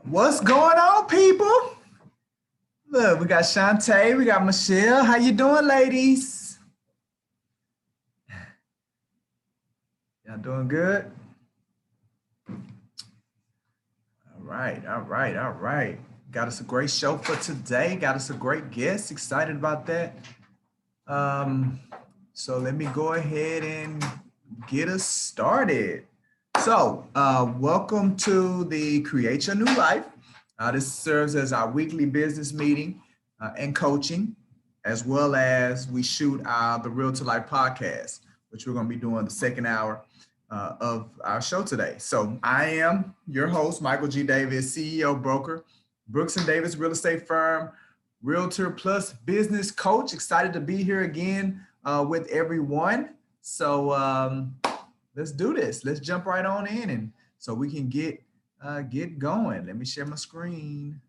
What's going on, people? Look, we got Shantae, we got Michelle. How you doing, ladies? Y'all doing good? All right, all right, all right. Got us a great show for today. Got us a great guest. Excited about that. Um, so let me go ahead and get us started. Welcome to the Create Your New Life. This serves as our weekly business meeting and coaching, as well as we shoot the Realtor Life podcast, which we're going to be doing the second hour of our show today. So I am your host, Michael G. Davis, CEO, broker, Brooks and Davis Real Estate Firm, Realtor plus business coach. Excited to be here again with everyone. So let's do this. Let's jump right on in, and so we can get going. Let me share my screen.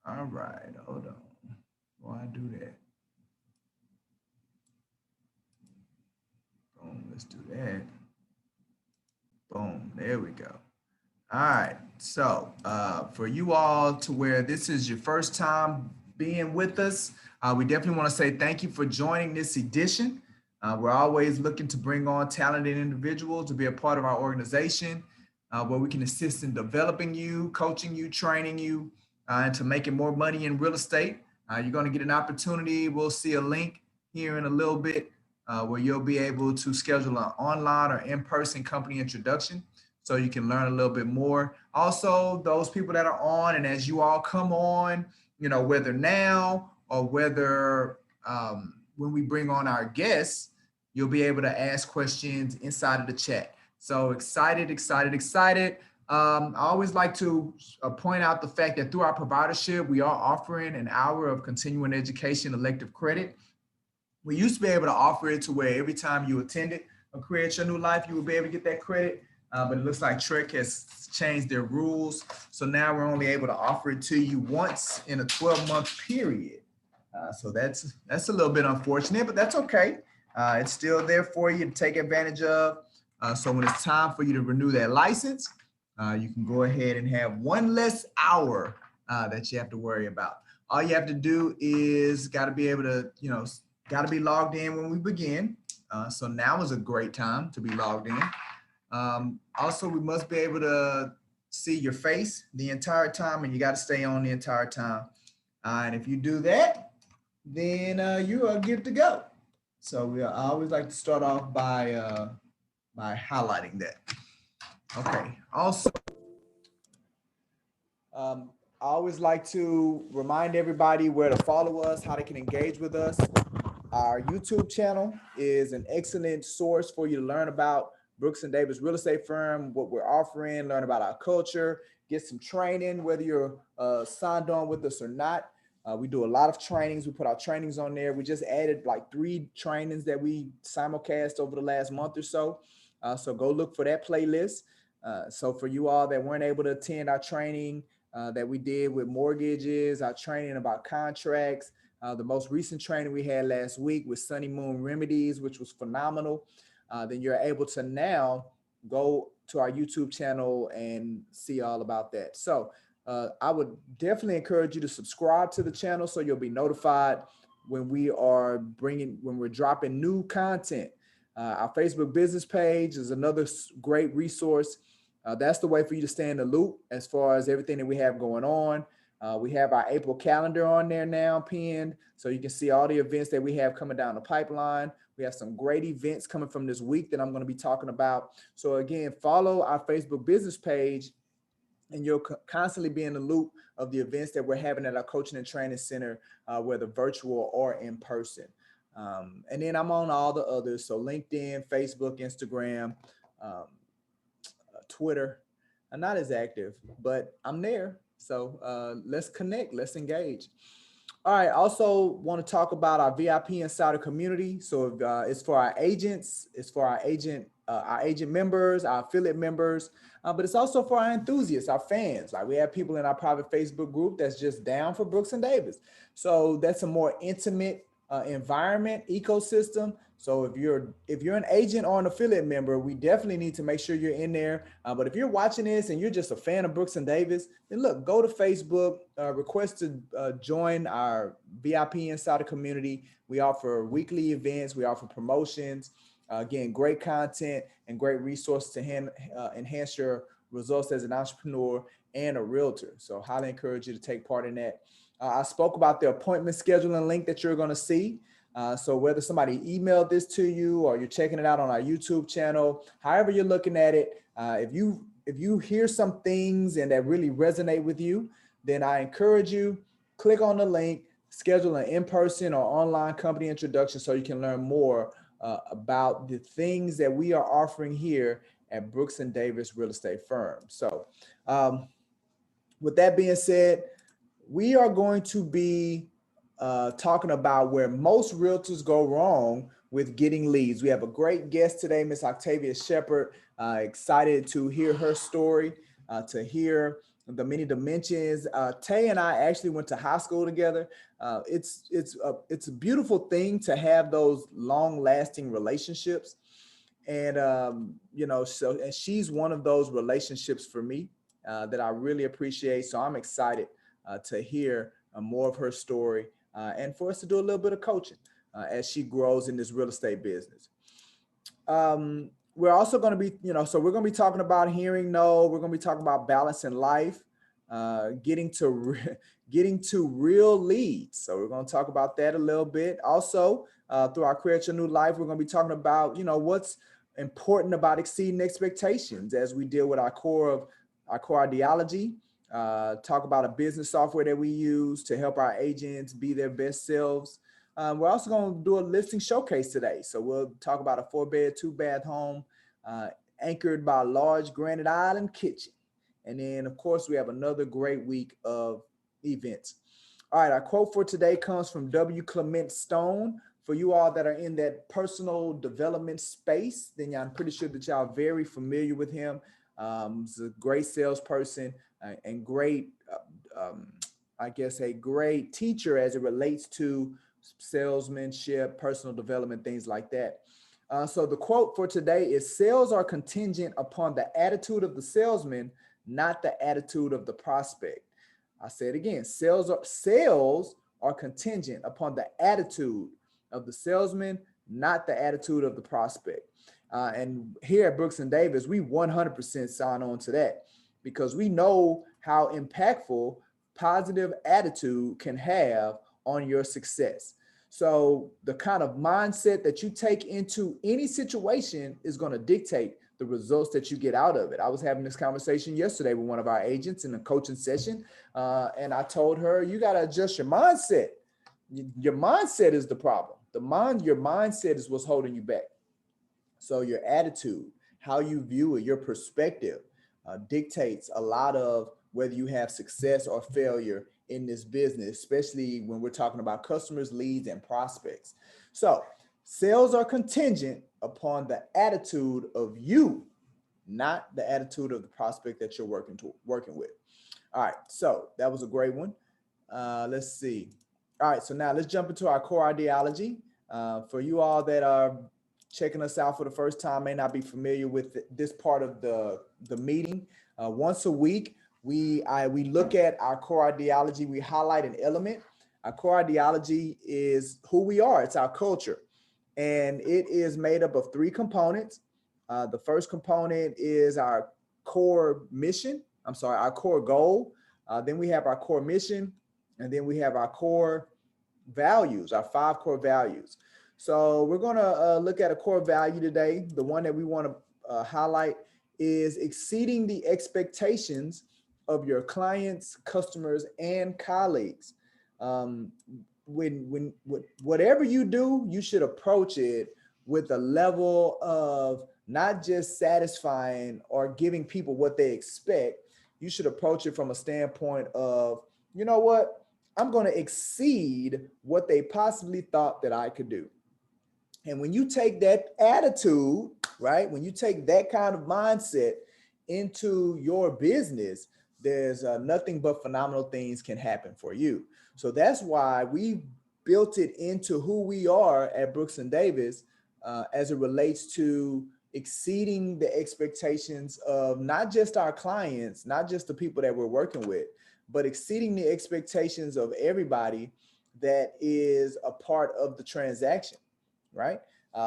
All right, hold on. Why do that? Boom. Let's do that. Boom. There we go. All right. So for you all to where this is your first time being with us, we definitely want to say thank you for joining this edition. We're always looking to bring on talented individuals to be a part of our organization where we can assist in developing you, coaching you, training you, and to making more money in real estate. You're going to get an opportunity. We'll see a link here in a little bit where you'll be able to schedule an online or in-person company introduction so you can learn a little bit more. Also, those people that are on, and as you all come on, you know, whether now or whether when we bring on our guests, you'll be able to ask questions inside of the chat. So excited, excited, excited. I always like to point out the fact that through our providership, we are offering an hour of continuing education elective credit. We used to be able to offer it to where every time you attended or Create Your New Life, you would be able to get that credit. But it looks like Trek has changed their rules. So now we're only able to offer it to you once in a 12-month period. So that's a little bit unfortunate, but that's okay. It's still there for you to take advantage of. So when it's time for you to renew that license, you can go ahead and have one less hour that you have to worry about. All you have to do is got to be able to, got to be logged in when we begin. So now is a great time to be logged in. Also, we must be able to see your face the entire time, and you got to stay on the entire time. And if you do that, then you are good to go. So I always like to start off by highlighting that. Okay. Also, I always like to remind everybody where to follow us, how they can engage with us. Our YouTube channel is an excellent source for you to learn about Brooks and Davis Real Estate Firm, what we're offering, learn about our culture, get some training, whether you're signed on with us or not. We do a lot of trainings. We put our trainings on there. We just added like 3 trainings that we simulcast over the last month or so. So go look for that playlist. So for you all that weren't able to attend our training that we did with mortgages, our training about contracts, the most recent training we had last week with Sunny Moon Remedies, which was phenomenal. Then you're able to now go to our YouTube channel and see all about that. So I would definitely encourage you to subscribe to the channel so you'll be notified when we're dropping new content. Our Facebook business page is another great resource. That's the way for you to stay in the loop as far as everything that we have going on. We have our April calendar on there now pinned, so you can see all the events that we have coming down the pipeline. We have some great events coming from this week that I'm going to be talking about. So again, follow our Facebook business page and you'll constantly be in the loop of the events that we're having at our coaching and training center, whether virtual or in person. And then I'm on all the others. So LinkedIn, Facebook, Instagram, Twitter. I'm not as active, but I'm there. So let's connect, let's engage. All right. Also want to talk about our VIP Insider community. So it's for our agents, it's for our agent members, our affiliate members, but it's also for our enthusiasts, our fans. Like we have people in our private Facebook group that's just down for Brooks and Davis. So that's a more intimate environment, ecosystem. So if you're an agent or an affiliate member, we definitely need to make sure you're in there. But if you're watching this and you're just a fan of Brooks and Davis, then look, go to Facebook, request to join our VIP Insider community. We offer weekly events, we offer promotions. Again, great content and great resources to enhance your results as an entrepreneur and a realtor. So highly encourage you to take part in that. I spoke about the appointment scheduling link that you're going to see. So whether somebody emailed this to you or you're checking it out on our YouTube channel, however you're looking at it, if you hear some things and that really resonate with you, then I encourage you, click on the link, schedule an in-person or online company introduction so you can learn more about the things that we are offering here at Brooks and Davis Real Estate Firm. So with that being said, we are going to be talking about where most realtors go wrong with getting leads. We have a great guest today, Miss Octavias Shephard. Excited to hear her story, to hear the many dimensions. Tay and I actually went to high school together. It's a beautiful thing to have those long-lasting relationships, and and she's one of those relationships for me that I really appreciate. So I'm excited to hear more of her story and for us to do a little bit of coaching as she grows in this real estate business. We're also going to be, so we're going to be talking about hearing no. We're going to be talking about balance in life, getting to real leads. So we're going to talk about that a little bit. Also, through our Create Your New Life, we're going to be talking about, what's important about exceeding expectations as we deal with our core ideology. Talk about a business software that we use to help our agents be their best selves. We're also going to do a listing showcase today. So we'll talk about a 4-bed, 2-bath home anchored by a large granite island kitchen. And then, of course, we have another great week of events. All right, our quote for today comes from W. Clement Stone. For you all that are in that personal development space, then I'm pretty sure that y'all are very familiar with him. He's a great salesperson and great, a great teacher as it relates to salesmanship, personal development, things like that. So the quote for today is: sales are contingent upon the attitude of the salesman, not the attitude of the prospect. I say it again: sales are contingent upon the attitude of the salesman, not the attitude of the prospect. And here at Brooks and Davis, we 100% sign on to that, because we know how impactful positive attitude can have on your success. So the kind of mindset that you take into any situation is going to dictate the results that you get out of it. I was having this conversation yesterday with one of our agents in a coaching session, and I told her, you got to adjust your mindset. Your mindset is the problem. Your mindset is what's holding you back. So your attitude, how you view it, your perspective dictates a lot of whether you have success or failure in this business, especially when we're talking about customers, leads, and prospects. So sales are contingent upon the attitude of you, not the attitude of the prospect that you're working with. All right, so that was a great one. Let's see. All right, so now let's jump into our core ideology. For you all that are checking us out for the first time, may not be familiar with this part of the meeting. Once a week, we look at our core ideology. We highlight an element. Our core ideology is who we are. It's our culture, and it is made up of 3 components. The first component is our core mission. Our core goal. Then we have our core mission, and then we have our core values, our 5 core values. So we're going to look at a core value today. The one that we want to highlight is exceeding the expectations of your clients, customers, and colleagues. Whatever you do, you should approach it with a level of not just satisfying or giving people what they expect. You should approach it from a standpoint of, you know what, I'm going to exceed what they possibly thought that I could do. And when you take that attitude, right, when you take that kind of mindset into your business, there's nothing but phenomenal things can happen for you. So that's why we built it into who we are at Brooks and Davis, as it relates to exceeding the expectations of not just our clients, not just the people that we're working with, but exceeding the expectations of everybody that is a part of the transaction, right?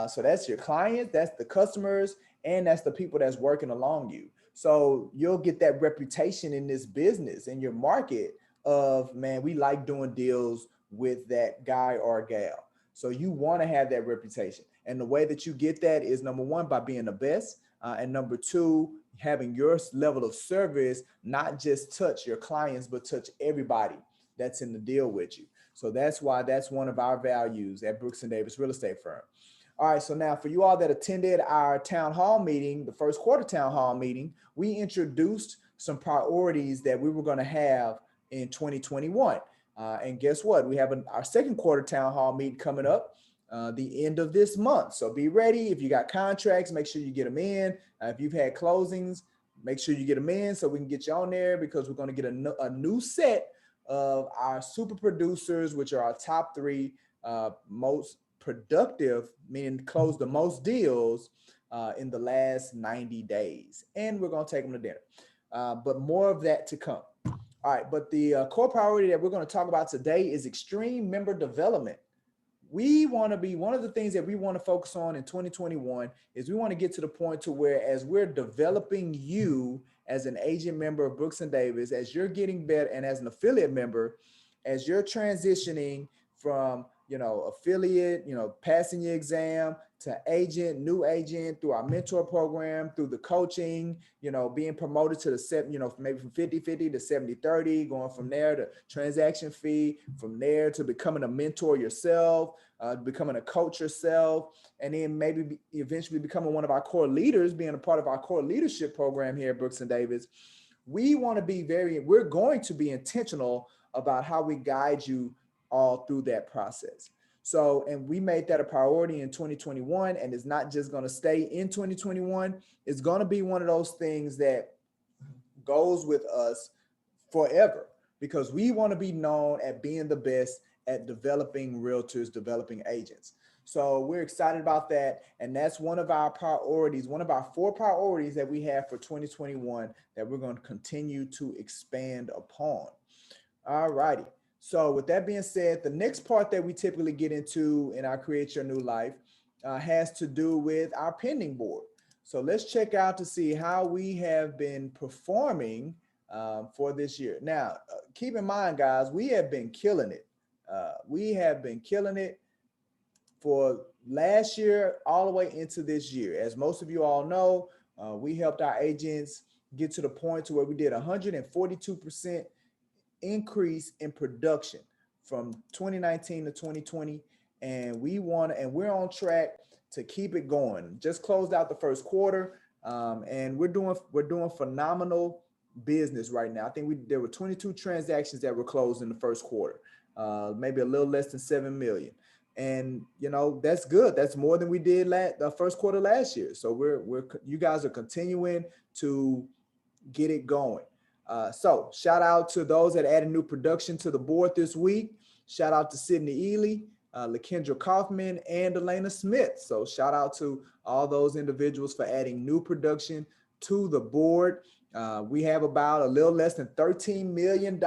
So that's your client, that's the customers, and that's the people that's working along you. So you'll get that reputation in this business, in your market of, man, we like doing deals with that guy or gal. So you want to have that reputation. And the way that you get that is, number one, by being the best. And number two, having your level of service not just touch your clients, but touch everybody that's in the deal with you. So that's why that's one of our values at Brooks and Davis Real Estate Firm. All right, so now for you all that attended our town hall meeting, the first quarter town hall meeting, we introduced some priorities that we were going to have in 2021. And guess what? We have our second quarter town hall meeting coming up the end of this month. So be ready. If you got contracts, make sure you get them in. If you've had closings, make sure you get them in so we can get you on there, because we're going to get a new set of our super producers, which are our top three most productive, meaning close the most deals in the last 90 days. And we're going to take them to dinner. But more of that to come. All right, but the core priority that we're going to talk about today is extreme member development. We want to be, one of the things that we want to focus on in 2021 is we want to get to the point to where, as we're developing you as an agent member of Brooks and Davis, as you're getting better, and as an affiliate member, as you're transitioning from, affiliate, passing your exam to agent, new agent, through our mentor program, through the coaching, being promoted to the maybe from 50-50 to 70-30, going from there to transaction fee, from there to becoming a mentor yourself, becoming a coach yourself, and then maybe eventually becoming one of our core leaders, being a part of our core leadership program here at Brooks and Davis. We're going to be intentional about how we guide you all through that process. So, and we made that a priority in 2021, and it's not just going to stay in 2021. It's going to be one of those things that goes with us forever, because we want to be known at being the best at developing realtors, developing agents. So we're excited about that. And that's one of our priorities, one of our 4 priorities that we have for 2021 that we're going to continue to expand upon. All righty. So with that being said, the next part that we typically get into in our Create Your New Life has to do with our pending board. So let's check out to see how we have been performing for this year. Now, keep in mind, guys, we have been killing it. We have been killing it for last year all the way into this year. As most of you all know, we helped our agents get to the point to where we did 142% increase in production from 2019 to 2020, and we're on track to keep it going. Just closed out the first quarter, and we're doing phenomenal business right now. I think there were 22 transactions that were closed in the first quarter, maybe a little less than 7 million, and that's good. That's more than we did the first quarter last year. So you guys are continuing to get it going. So shout out to those that added new production to the board this week. Shout out to Sydney Ely, LaKendra Kaufman, and Elena Smith. So shout out to all those individuals for adding new production to the board. We have about a little less than $13 million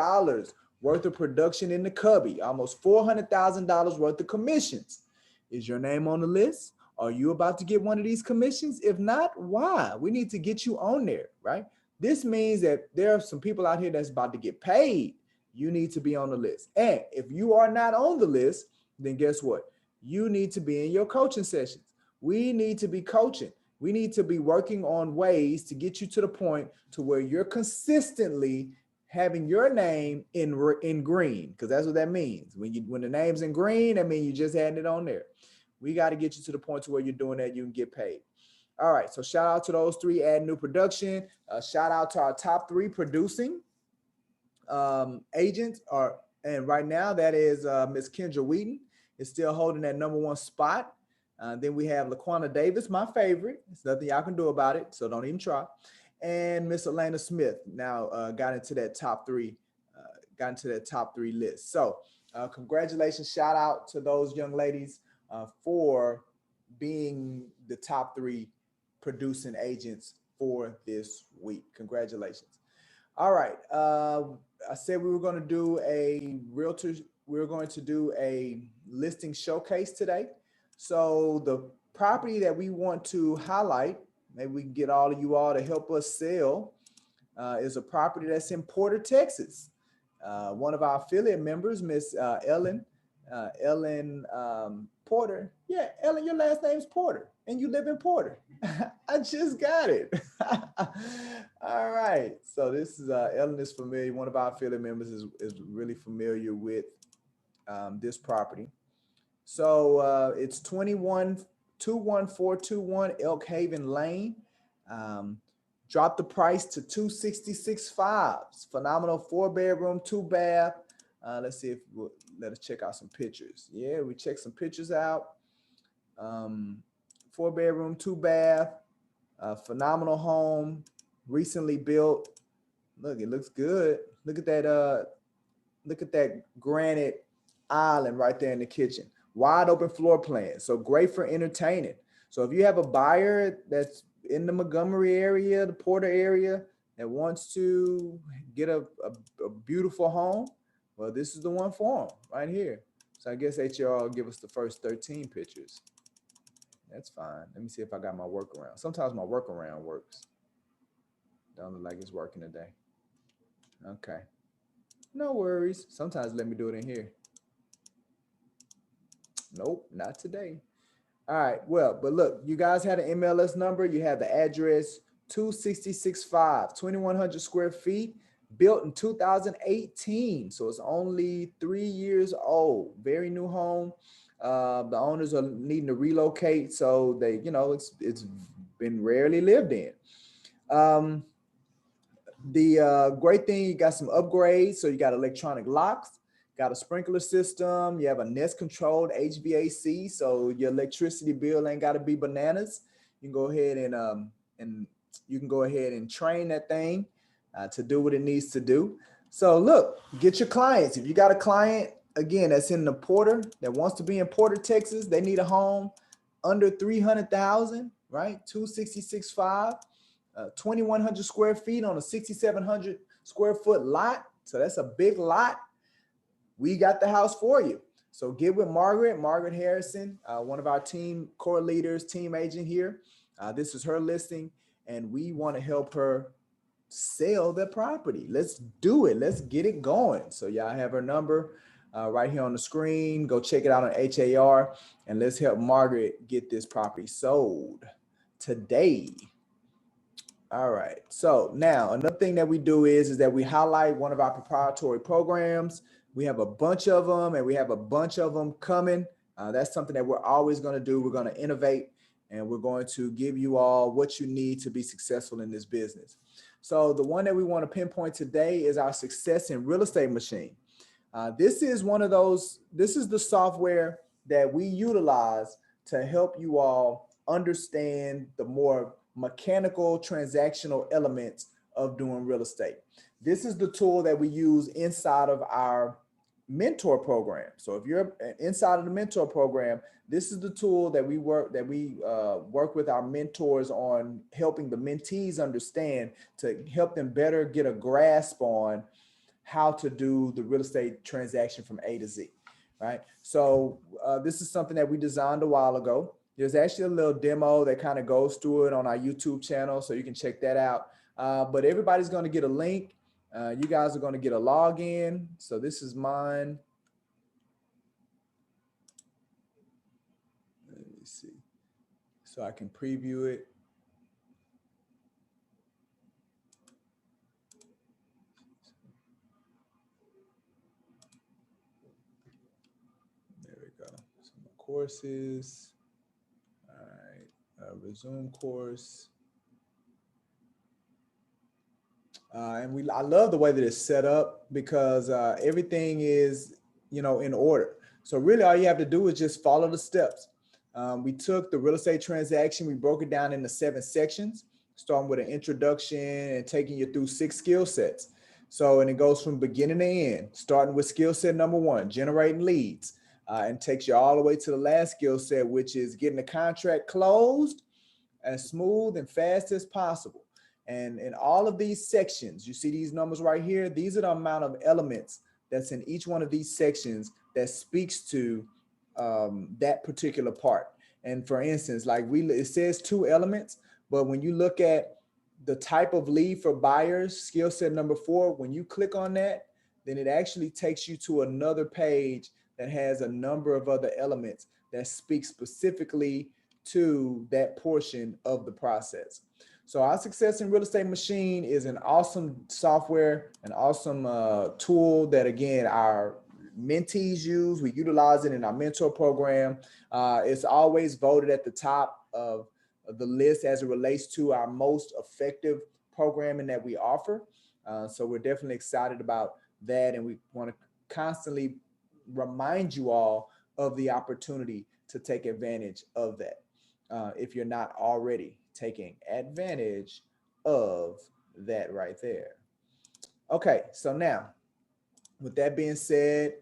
worth of production in the cubby, almost $400,000 worth of commissions. Is your name on the list? Are you about to get one of these commissions? If not, why? We need to get you on there, right? This means that there are some people out here that's about to get paid. You need to be on the list. And if you are not on the list, then guess what? You need to be in your coaching sessions. We need to be coaching. We need to be working on ways to get you to the point to where you're consistently having your name in green, because that's what that means. When the name's in green, that means you just adding it on there. We got to get you to the point to where you're doing that, you can get paid. All right, so shout out to those 3 adding new production. Shout out to our top 3 producing agents. And right now that is Miss Kendra Wheaton is still holding that #1 spot. Then we have LaQuana Davis, my favorite. There's nothing y'all can do about it, so don't even try. And Miss Elena Smith now got into that top 3 list. So congratulations, shout out to those young ladies for being the top 3 producing agents for this week. Congratulations. All right. I said we were going to do a realtor. We were going to do a listing showcase today. So the property that we want to highlight, maybe we can get all of you all to help us sell, is a property that's in Porter, Texas. One of our affiliate members, Miss Ellen Porter. Yeah, Ellen, your last name's Porter, and you live in Porter. I just got it. All right. So this is Ellen is familiar. One of our affiliate members is really familiar with this property. So it's 21421 Elk Haven Lane. Dropped the price to $266,500. Phenomenal 4-bedroom, 2-bath. Let's see if let us check out some pictures. Yeah, we checked some pictures out. 4-bedroom, 2-bath. Phenomenal home, recently built. Look, it looks good. Look at that. Look at that granite island right there in the kitchen. Wide open floor plan. So great for entertaining. So if you have a buyer that's in the Montgomery area, the Porter area, that wants to get a beautiful home, well, this is the one for them right here. So I guess HR will give us the first 13 pictures. That's fine. Let me see if I got my workaround. Sometimes my workaround works. Don't look like it's working today. Okay. No worries. Sometimes let me do it in here. Nope, not today. All right, well, but look, you guys had an MLS number. You have the address 2665, 2,100 square feet, built in 2018. So it's only 3 years old. Very new home. The owners are needing to relocate. So they, you know, it's been rarely lived in. The great thing, you got some upgrades. So you got electronic locks, got a sprinkler system. You have a Nest controlled HVAC. So your electricity bill ain't got to be bananas. You can go ahead and you can go ahead and train that thing to do what it needs to do. So look, get your clients. If you got a client, again, that's in the Porter, that wants to be in Porter, Texas, they need a home under 300,000, right? 266.5, 2,100 square feet on a 6,700 square foot lot. So that's a big lot. We got the house for you. So get with Margaret Harrison, one of our team core leaders, team agent here. This is her listing, and we want to help her sell the property. Let's do it. Let's get it going. So y'all have her number right here on the screen. Go check it out on HAR, and let's help Margaret get this property sold today. All right. So now another thing that we do is that we highlight one of our proprietary programs. We have a bunch of them, and we have a bunch of them coming. That's something that we're always going to do. We're going to innovate, and we're going to give you all what you need to be successful in this business. So the one that we want to pinpoint today is our Success in Real Estate Machine. This is one of those, this is the software that we utilize to help you all understand the more mechanical transactional elements of doing real estate. This is the tool that we use inside of our mentor program. So if you're inside of the mentor program, this is the tool that we work with our mentors on, helping the mentees understand, to help them better get a grasp on how to do the real estate transaction from A to Z, right? So this is something that we designed a while ago. There's actually a little demo that kind of goes through it on our YouTube channel, so you can check that out. But everybody's going to get a link. You guys are going to get a login. So this is mine. Let me see. So I can preview it. There we go. Some more courses. All right. Resume course. And I love the way that it's set up, because everything is, you know, in order. So really all you have to do is just follow the steps. We took the real estate transaction, we broke it down into 7 sections, starting with an introduction and taking you through 6 skill sets. So, and it goes from beginning to end, starting with skill set number 1, generating leads. and takes you all the way to the last skill set, which is getting the contract closed as smooth and fast as possible. And in all of these sections, you see these numbers right here. These are the amount of elements that's in each one of these sections that speaks to that particular part. And for instance, like it says 2 elements, but when you look at the type of lead for buyers, skill set number 4, when you click on that, then it actually takes you to another page that has a number of other elements that speak specifically to that portion of the process. So our Success in Real Estate Machine is an awesome software, an awesome tool that, again, our mentees use. We utilize it in our mentor program. It's always voted at the top of the list as it relates to our most effective programming that we offer. So we're definitely excited about that, and we want to constantly remind you all of the opportunity to take advantage of that if you're not already taking advantage of that right there. Okay, so now with that being said,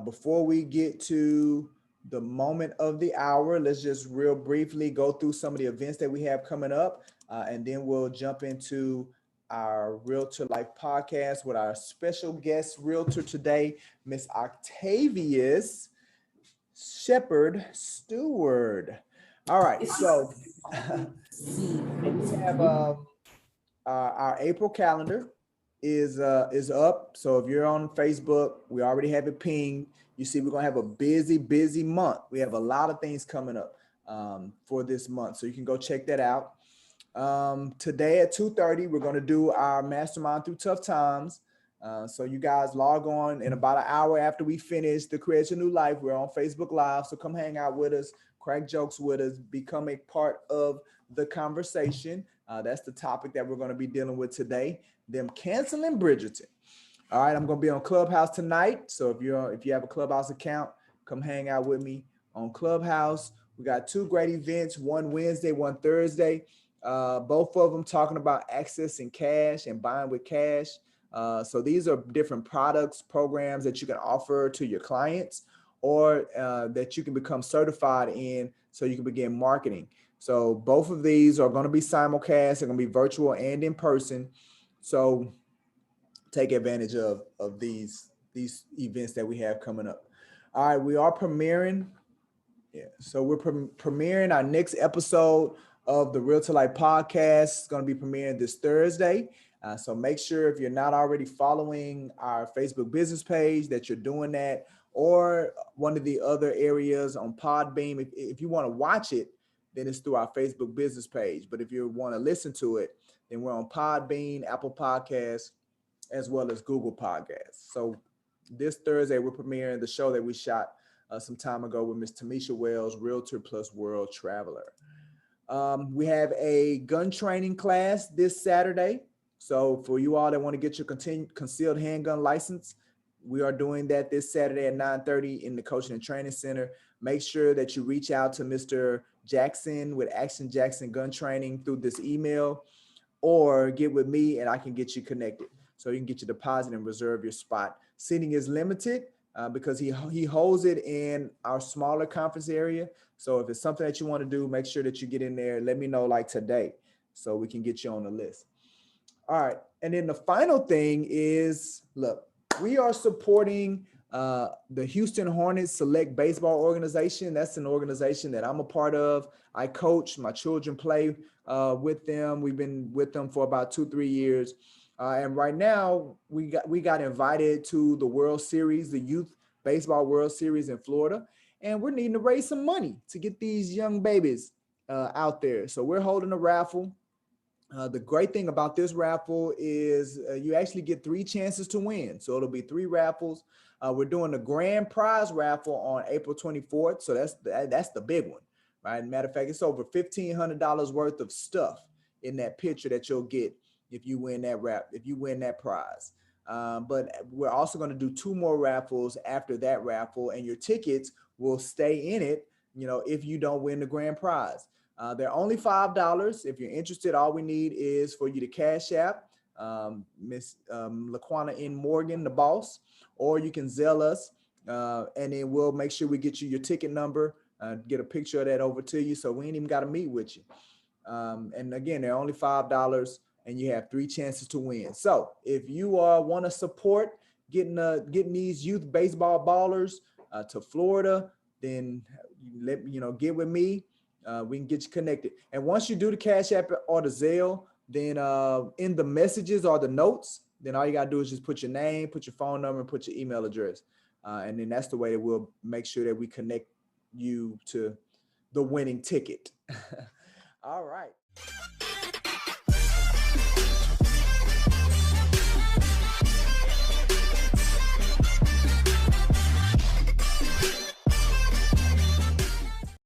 before we get to the moment of the hour, let's just real briefly go through some of the events that we have coming up, and then we'll jump into our Realtor Life podcast with our special guest realtor today, Miss Octavias Shephard-Stewart. All right, so we have our April calendar is up. So if you're on Facebook, we already have it pinged. You see, we're gonna have a busy month. We have a lot of things coming up for this month, so you can go check that out. Today at 2:30, we're gonna do our Mastermind Through Tough Times. So you guys log on in about an hour after we finish the Create Your New Life. We're on Facebook Live, so come hang out with us, crack jokes with us, become a part of the conversation. That's the topic that we're going to be dealing with today, them canceling Bridgerton. All right, I'm going to be on Clubhouse tonight. So if you have a Clubhouse account, come hang out with me on Clubhouse. We got 2 great events, one Wednesday, one Thursday. Both of them talking about accessing cash and buying with cash. So these are different products, programs that you can offer to your clients, or that you can become certified in so you can begin marketing. So both of these are going to be simulcast. They're going to be virtual and in person. So take advantage of these events that we have coming up. All right, we are premiering. Yeah, so we're premiering our next episode of the Realtor Life podcast. It's going to be premiering this Thursday. So make sure, if you're not already following our Facebook business page, that you're doing that, or one of the other areas on Podbeam. If you want to watch it, then it's through our Facebook business page. But if you want to listen to it, then we're on Podbean, Apple Podcasts, as well as Google Podcasts. So this Thursday, we're premiering the show that we shot some time ago with Miss Tamisha Wells, Realtor plus World Traveler. We have a gun training class this Saturday. So for you all that want to get your concealed handgun license, we are doing that this Saturday at 9:30 in the Coaching and Training Center. Make sure that you reach out to Mr. Jackson with Action Jackson Gun Training through this email, or get with me and I can get you connected so you can get your deposit and reserve your spot. Seating is limited because he holds it in our smaller conference area. So if it's something that you want to do, make sure that you get in there. Let me know like today so we can get you on the list. All right. And then the final thing is, look, we are supporting the Houston Hornets Select Baseball Organization. That's an organization that I'm a part of. I coach, my children play with them. We've been with them for about 2-3 years. And right now we got invited to the World Series, the Youth Baseball World Series in Florida. And we're needing to raise some money to get these young babies out there. So we're holding a raffle. The great thing about this raffle is you actually get 3 chances to win. So it'll be 3 raffles. We're doing the grand prize raffle on April 24th. So that's the big one, right? Matter of fact, it's over $1,500 worth of stuff in that picture that you'll get if you win that prize. But we're also going to do 2 more raffles after that raffle, and your tickets will stay in it, if you don't win the grand prize. They're only $5. If you're interested, all we need is for you to cash app Miss Laquana N. Morgan, the boss, or you can Zelle us and then we'll make sure we get you your ticket number, get a picture of that over to you. So we ain't even got to meet with you. And again, they're only $5 and you have 3 chances to win. So if you want to support getting these youth baseball ballers to Florida, then get with me. We can get you connected. And once you do the Cash App or the Zelle, then in the messages or the notes, then all you got to do is just put your name, put your phone number, and put your email address. And then that's the way that we'll make sure that we connect you to the winning ticket. All right.